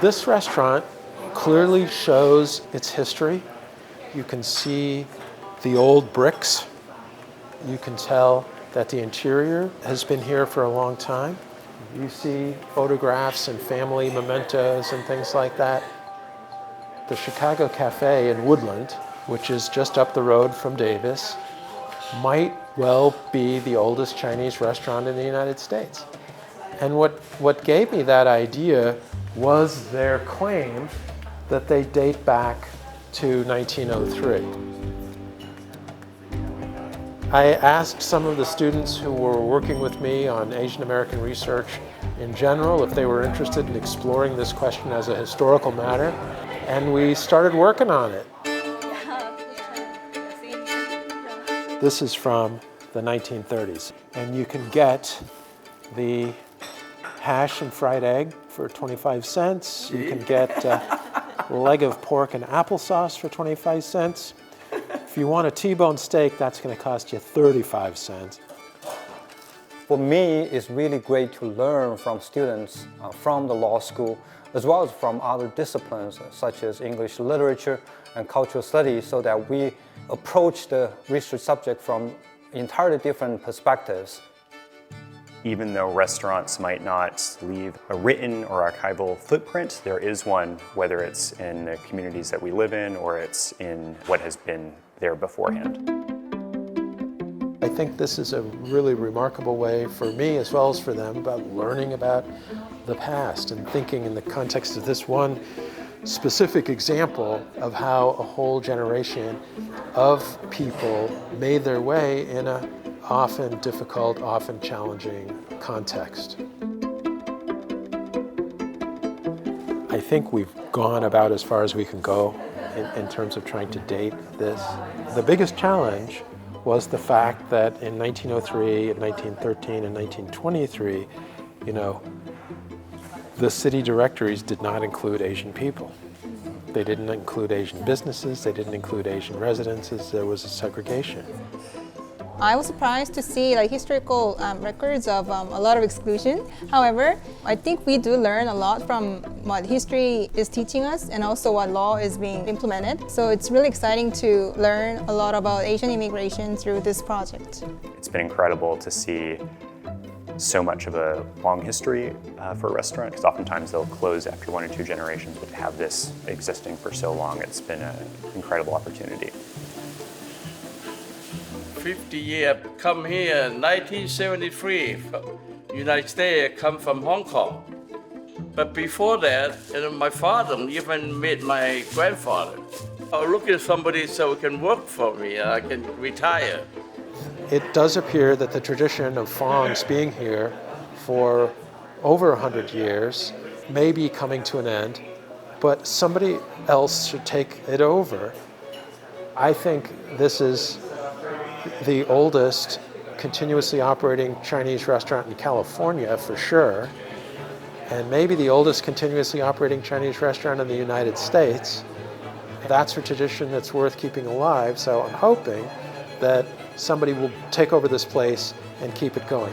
This restaurant clearly shows its history. You can see the old bricks. You can tell that the interior has been here for a long time. You see photographs and family mementos and things like that. The Chicago Cafe in Woodland, which is just up the road from Davis, might well be the oldest Chinese restaurant in the United States. And what gave me that idea was their claim that they date back to 1903. I asked some of the students who were working with me on Asian American research in general if they were interested in exploring this question as a historical matter, and we started working on it. This is from the 1930s, and you can get the hash and fried egg for 25 cents. You can get a leg of pork and applesauce for 25 cents. If you want a T-bone steak, that's going to cost you 35 cents. For me, it's really great to learn from students from the law school, as well as from other disciplines such as English literature and cultural studies, so that we approach the research subject from entirely different perspectives. Even though restaurants might not leave a written or archival footprint, there is one, whether it's in the communities that we live in or it's in what has been there beforehand. I think this is a really remarkable way for me as well as for them about learning about the past and thinking in the context of this one specific example of how a whole generation of people made their way in a often difficult, often challenging context. I think we've gone about as far as we can go in terms of trying to date this. The biggest challenge was the fact that in 1903, and 1913, and 1923, the city directories did not include Asian people. They didn't include Asian businesses, they didn't include Asian residences, there was a segregation. I was surprised to see historical records of a lot of exclusion. However, I think we do learn a lot from what history is teaching us and also what law is being implemented. So it's really exciting to learn a lot about Asian immigration through this project. It's been incredible to see so much of a long history for a restaurant, because oftentimes they'll close after 1 or 2 generations, but to have this existing for so long, it's been an incredible opportunity. 50 years, come here, 1973, United States, come from Hong Kong. But before that, my father even met my grandfather. I was looking for somebody so it can work for me, I can retire. It does appear that the tradition of Fong's being here for over 100 years may be coming to an end, but somebody else should take it over. I think this is the oldest continuously operating Chinese restaurant in California for sure, and maybe the oldest continuously operating Chinese restaurant in the United States. That's a tradition that's worth keeping alive, so I'm hoping that somebody will take over this place and keep it going.